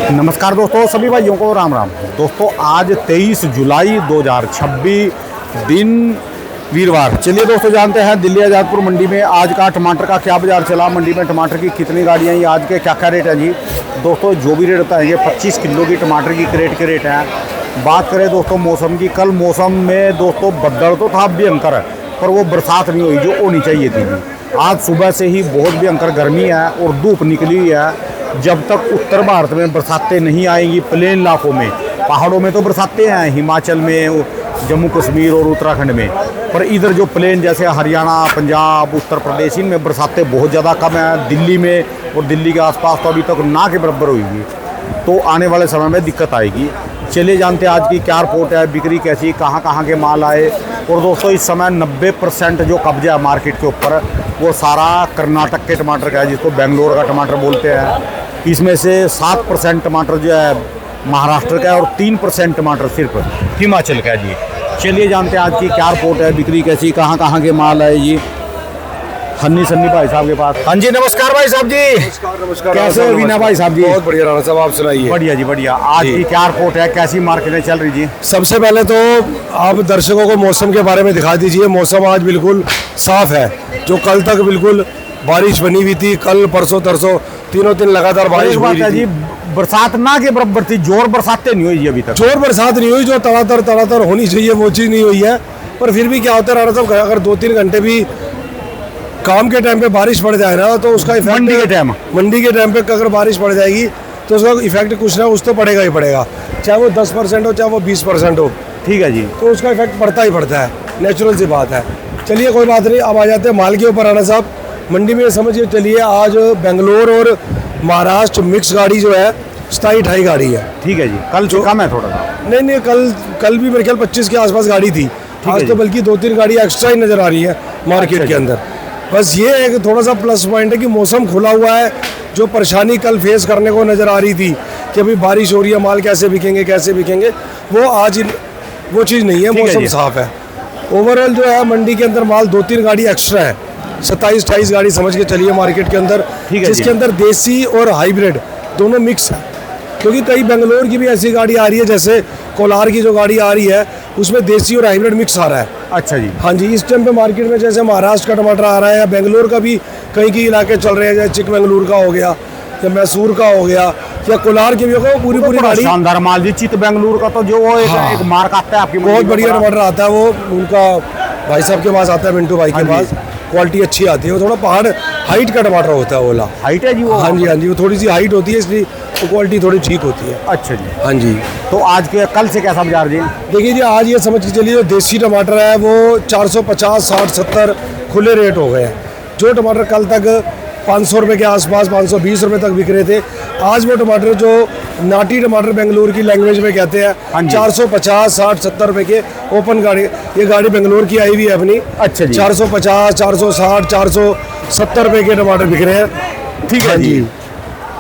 नमस्कार दोस्तों, सभी भाइयों को राम राम। दोस्तों आज 23 जुलाई 2026 दिन वीरवार। चलिए दोस्तों जानते हैं दिल्ली आज़ादपुर मंडी में आज का टमाटर का क्या बाजार चला, मंडी में टमाटर की कितनी गाड़ियाँ हैं, आज के क्या क्या रेट है जी। दोस्तों जो भी रेट होता है ये 25 किलो की टमाटर की क्रेट के रेट हैं। बात करें दोस्तों मौसम की, कल मौसम में दोस्तों बदल तो था भयंकर है पर वो बरसात नहीं हुई जो होनी चाहिए थी। आज सुबह से ही बहुत भयंकर गर्मी है और धूप निकली हुई है। जब तक उत्तर भारत में बरसातें नहीं आएंगी, प्लेन इलाकों में, पहाड़ों में तो बरसातें हैं, हिमाचल में, जम्मू कश्मीर और उत्तराखंड में, पर इधर जो प्लेन जैसे हरियाणा, पंजाब, उत्तर प्रदेश, इनमें बरसातें बहुत ज़्यादा कम हैं। दिल्ली में और दिल्ली के आसपास तो अभी तक ना के बराबर हुई, तो आने वाले समय में दिक्कत आएगी। चलिए जानते हैं आज की क्या रिपोर्ट है, बिक्री कैसी, कहाँ के माल आए। और दोस्तों इस समय 90% जो कब्जा है मार्केट के ऊपर वो सारा कर्नाटक के टमाटर का है, जिसको बेंगलोर का टमाटर बोलते हैं। इसमें से 7% टमाटर जो है महाराष्ट्र का है और 3% टमाटर सिर्फ हिमाचल का है जी। चलिए जानते हैं आज की क्या रिपोर्ट है, बिक्री कैसी, कहाँ के माल आए जी। हन्नी सन्नी भाई साहब के पास। हाँ जी नमस्कार भाई साहब जी। नमस्कार। कैसे हो वीना भाई साहब जी? बहुत बढ़िया राणा साहब, आप सुनाइए। बढ़िया जी बढ़िया। आज की क्या रिपोर्ट है, कैसी मार्केटें चल रही जी? सबसे पहले तो आप दर्शकों को मौसम के बारे में दिखा दीजिए। मौसम आज बिल्कुल साफ है, जो कल तक बिल्कुल बारिश बनी हुई थी, कल परसों तरसों तीनों दिन लगातार बारिश हुई थी। बरसात ना के बराबर थी, जोर बरसातें नहीं हुई जी अभी तक। जोर बरसात नहीं हुई, जो तड़ातर होनी चाहिए वो चीज़ नहीं हुई है। पर फिर भी क्या होता है राणा साहब, अगर 2-3 घंटे भी काम के टाइम पे बारिश पड़ जाए ना तो उसका इफेक्ट मंडी के टाइम पे अगर बारिश पड़ जाएगी तो उसका इफेक्ट कुछ ना कुछ तो पड़ेगा ही पड़ेगा, चाहे वो 10% हो चाहे वो 20% हो। ठीक है जी, तो उसका इफेक्ट पड़ता ही पड़ता है, नेचुरल सी बात है। चलिए कोई बात नहीं, अब आ जाते हैं माल के ऊपर राणा साहब। मंडी में समझिए चलिए आज बेंगलोर और महाराष्ट्र मिक्स गाड़ी जो है 27-28 गाड़ी है। ठीक है जी, कल जो कम है थोड़ा सा। नहीं, कल भी मेरे ख्याल 25 के आसपास गाड़ी थी। आज तो बल्कि 2-3 गाड़ी एक्स्ट्रा ही नजर आ रही है मार्केट के अंदर। बस ये एक थोड़ा सा प्लस पॉइंट है कि मौसम खुला हुआ है। जो परेशानी कल फेस करने को नज़र आ रही थी कि अभी बारिश हो रही है, माल कैसे बिकेंगे, वो आज वो चीज़ नहीं है, मौसम साफ है। ओवरऑल जो है मंडी के अंदर माल 2-3 गाड़ी एक्स्ट्रा है, 27-28 गाड़ी समझ के चलिए मार्केट के अंदर, जिसके अंदर देसी और हाइब्रिड दोनों मिक्स है। क्योंकि कई बेंगलोर की भी ऐसी गाड़ी आ रही है, जैसे कोलार की जो गाड़ी आ रही है उसमें देसी और हाइब्रिड मिक्स आ रहा है। अच्छा जी। हाँ जी, इस टाइम पे मार्केट में जैसे महाराष्ट्र का टमाटर आ रहा है या बेंगलोर का भी कई इलाके चल रहे हैं, जैसे चिकमंगलूर का हो गया या मैसूर का हो गया या कोलार के भी हो गया, पूरी गाड़ी शानदार माल जी। चित बेंगलुरु का तो जो वो एक मार्क आता है आपकी, बहुत बढ़िया टमाटर आता है। वो उनका भाई साहब के पास आता है, मिंटू भाई के पास, क्वालिटी अच्छी आती है। वो थोड़ा पहाड़ हाइट का टमाटर होता है, ओला हाइट है जी वो। हाँ जी, वो थोड़ी सी हाइट होती है, इसलिए तो क्वालिटी थोड़ी ठीक होती है। अच्छा जी। हाँ जी। तो आज के कल से कैसा बाजार जी? देखिए जी, आज ये समझ के चलिए जो देसी टमाटर है वो 450, 60, 70 खुले रेट हो गए हैं। जो टमाटर कल तक 500 रुपये के आसपास, 520 रुपये तक बिक रहे थे, आज वो टमाटर जो नाटी टमाटर बेंगलोर की लैंग्वेज में कहते हैं, 450, 60, 70 रुपये के ओपन गाड़ी, ये गाड़ी बेंगलोर की आई हुई है अपनी। अच्छा जी। 450, 460, 470 रुपये के टमाटर बिक रहे हैं। ठीक है जी।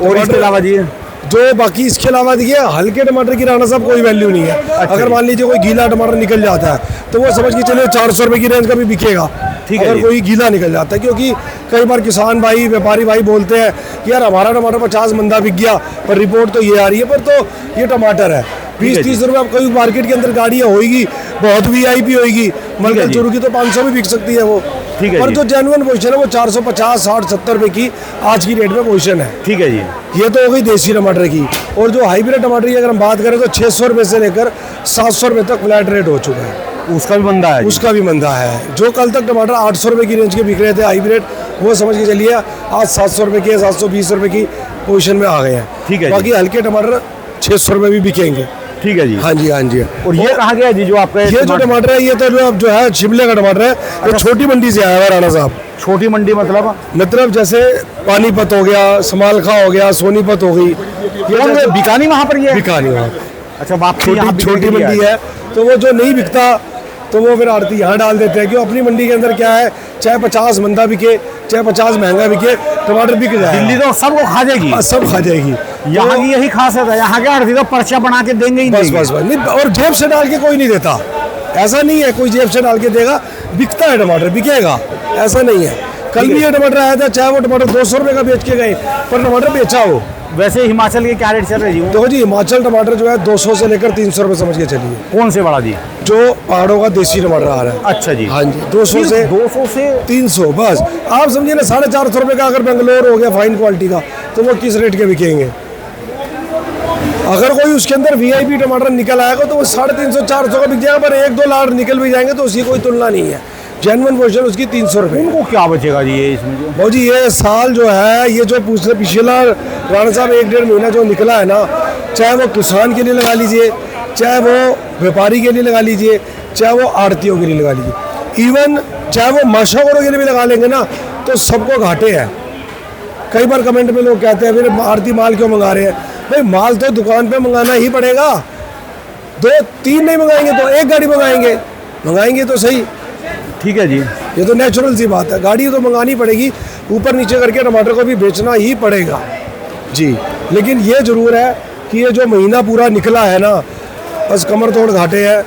और इसके अलावा जी जो बाकी इसके अलावा देखिए हल्के टमाटर की राणा साहब कोई वैल्यू नहीं है। अगर मान लीजिए कोई गीला टमाटर निकल जाता है तो वो समझ के चलिए 400 रुपये की रेंज का भी बिकेगा। ठीक है, अगर कोई गीला निकल जाता है, क्योंकि कई बार किसान भाई, व्यापारी भाई बोलते हैं कि यार हमारा टमाटर 50 मंदा बिक गया, पर रिपोर्ट तो ये आ रही है, पर तो ये टमाटर है 20-30 रुपये। अब कोई मार्केट के अंदर गाड़ियाँ होगी, बहुत VIP होगी, मलकल चूरू की तो 500 में बिक सकती है वो। ठीक है, पर जो जेन्युइन पोजीशन है वो 450, 60, 70 रुपये की आज की रेट में पोजीशन है। ठीक है जी। ये तो हो गई देसी टमाटर की। और जो हाइब्रिड टमाटर की अगर हम बात करें तो 600 रुपये से लेकर 700 रुपये तक फ्लैट रेट हो चुका है। उसका भी मंदा है? उसका भी मंदा है। जो कल तक टमाटर 800 रुपये की रेंज के बिक रहे थे हाइब्रिड, वो समझ के चलिए आज 700 रुपये के, 720 रुपये की पोजीशन में आ गए हैं। ठीक है। बाकी हल्के टमाटर 600 रुपये भी बिकेंगे। ठीक है जी। हाँ जी। और ये कहाँ गया जी जो आपका ये जो टमाटर है, ये तो जो है शिमले का टमाटर है, ये छोटी मंडी से आया हुआ राणा साहब। छोटी मंडी मतलब जैसे पानीपत हो गया, समालखा हो गया, सोनीपत हो गई, ये बिकानी वहाँ पर, ये बिकानी वहाँ। अच्छा, छोटी मंडी है तो वो जो नहीं बिकता तो वो फिर आड़ती यहाँ डाल देते हैं। क्यों, अपनी मंडी के अंदर क्या है, चाहे 50 मंदा बिके, चाहे 50 महंगा बिके, टमाटर बिक जाए। दिल्ली तो सबको खा जाएगी। सब खा जाएगी। यहाँ की यही खासियत है, यहाँ के आड़ती तो पर्चा बना के देंगे ही बस नहीं। और जेब से डाल के कोई नहीं देता, ऐसा नहीं है कोई जेब से डाल के देगा। बिकता है टमाटर, बिकेगा, ऐसा नहीं है। कल भी ये टमाटर आया था, चाहे वो टमाटर 200 रुपये का बेच के गए, पर टमाटर बेचा हो। वैसे हिमाचल के क्या रेट चल रहे जी वो? देखो जी, हिमाचल टमाटर जो है 200 से लेकर 300 रुपये समझ के चलिए। कौन से वाला जी? जो पहाड़ों का देसी टमाटर आ रहा है। अच्छा जी। हाँ जी, 200 से 300 बस। आप समझिए ना, 450 रुपये का अगर बेंगलोर हो गया फाइन क्वालिटी का, तो वो किस रेट के बिकेंगे? अगर कोई उसके अंदर वीआईपी टमाटर निकल आएगा तो वो 350 400 का बिक जाएगा, पर 1-2 लाख निकल भी जाएंगे तो उसकी कोई तुलना नहीं है। जेन्युइन पोजीशन उसकी 300 रुपये। उनको क्या बचेगा जी ये इसमें जो? भाई जी, ये साल जो है, ये जो पिछला राणा साहब 1-1.5 महीना जो निकला है ना, चाहे वो किसान के लिए लगा लीजिए, चाहे वो व्यापारी के लिए लगा लीजिए, चाहे वो आड़तियों के लिए लगा लीजिए, इवन चाहे वो माशावरों के लिए भी लगा लेंगे ना, तो सबको घाटे हैं। कई बार कमेंट में लोग कहते हैं फिर आड़ती माल क्यों मंगा रहे हैं? भाई माल तो दुकान पे मंगाना ही पड़ेगा। 2-3 नहीं मंगाएंगे तो 1 गाड़ी मंगाएंगे तो सही। ठीक है जी। ये तो नेचुरल सी बात है, गाड़ी तो मंगानी पड़ेगी, ऊपर नीचे करके टमाटर को भी बेचना ही पड़ेगा जी। लेकिन ये ज़रूर है कि ये जो महीना पूरा निकला है ना, बस कमर तोड़ घाटे हैं।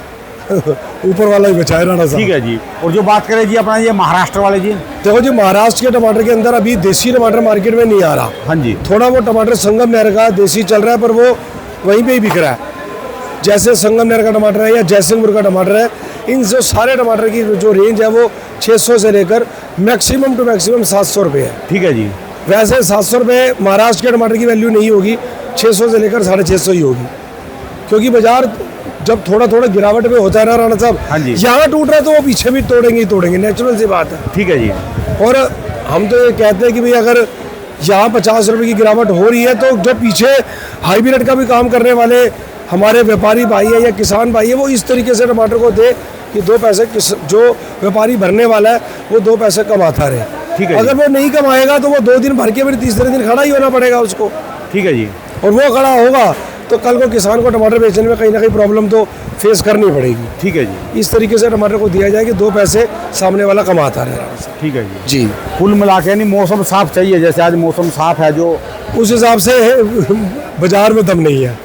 ऊपर वाला ही बचाए राणा साहब। ठीक है जी। और जो बात करें जी अपना ये महाराष्ट्र वाले जी? देखो जी, महाराष्ट्र के टमाटर के अंदर अभी देसी टमाटर मार्केट में नहीं आ रहा। हाँ जी। थोड़ा वो टमाटर संगम नहर का देसी चल रहा है, पर वो वहीं पे ही बिक रहा है। जैसे संगम नहर का टमाटर है या जयसिंहपुर का टमाटर है, इन जो सारे टमाटर की जो रेंज है वो 600 से लेकर मैक्सिमम टू मैक्सिमम 700 रुपये है। ठीक है जी। वैसे 700 रुपये महाराष्ट्र के टमाटर की वैल्यू नहीं होगी, 600 से लेकर 650 ही होगी। क्योंकि बाजार जब थोड़ा थोड़ा गिरावट में होता है ना राणा साहब, हाँ जी, यहाँ टूट रहा है तो वो पीछे भी तोड़ेंगे ही तोड़ेंगे, नेचुरल सी बात है। ठीक है जी। और हम तो ये कहते हैं कि भाई अगर यहाँ 50 रुपये की गिरावट हो रही है तो जो पीछे हाइब्रिड का भी काम करने वाले हमारे व्यापारी भाई है या किसान भाई है, वो इस तरीके से टमाटर को दे कि 2 पैसे जो व्यापारी भरने वाला है वो 2 पैसे कमाता रहे। ठीक है। अगर वो नहीं कमाएगा तो वो 2 दिन भर के फिर तीसरे दिन खड़ा ही होना पड़ेगा उसको। ठीक है जी। और वो खड़ा होगा तो कल को किसान को टमाटर बेचने में कहीं ना कहीं प्रॉब्लम तो फेस करनी पड़ेगी। ठीक है जी। इस तरीके से टमाटर को दिया जाए कि 2 पैसे सामने वाला कमाता रहे। ठीक है जी। जी, कुल मिला के यानी मौसम साफ चाहिए, जैसे आज मौसम साफ है जो उस हिसाब से बाजार में दम नहीं है।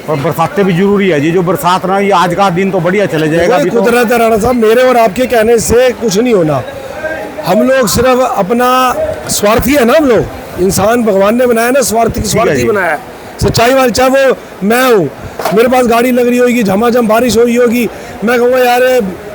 और बरसातें भी जरूरी है जी। जो बरसात ना, ये आज का दिन तो बढ़िया चले जाएगा। अभी तो कुदरत है राणा साहब, मेरे और आपके कहने से कुछ नहीं होना। हम लोग सिर्फ अपना स्वार्थी है ना, हम लोग इंसान भगवान ने बनाया ना, स्वार्थी बनाया है। सच्चाई वाली, चाहे वो मैं हूँ, मेरे पास गाड़ी लग रही होगी, झमाझम बारिश हो रही होगी, मैं कहूँगा यार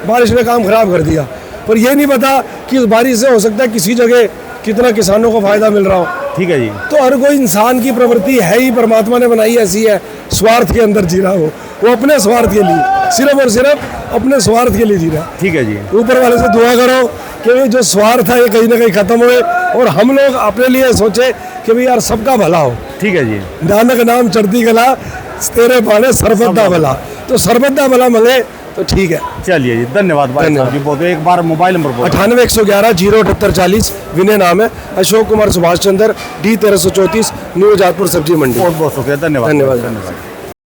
बारिश ने काम खराब कर दिया, पर ये नहीं पता कि उस बारिश से हो सकता है किसी जगह कितना किसानों को फायदा मिल रहा हो। ठीक है जी। तो हर कोई इंसान की प्रवृत्ति है ही, परमात्मा ने बनाई ऐसी है, स्वार्थ के अंदर जी रहा हो, वो अपने स्वार्थ के लिए, सिर्फ और सिर्फ अपने स्वार्थ के लिए जी रहा। ठीक है जी। ऊपर वाले से दुआ करो कि ये जो स्वार्थ है ये कहीं ना कहीं खत्म होए और हम लोग अपने लिए सोचे कि भाई यार सबका भला हो। ठीक है जी। नानक नाम चढ़ती गला, तेरे पाने सरबत दा भला, तो सरबत दा भला मंगे तो ठीक है। चलिए जी, धन्यवाद भाई साहब जी। बहुत एक बार मोबाइल नंबर बोलो। 98 111 078 40। विनय नाम है, अशोक कुमार सुभाष चंद्र, D 1334, न्यू जातपुर सब्जी मंडी। बहुत बहुत शुक्रिया। धन्यवाद। धन्यवाद।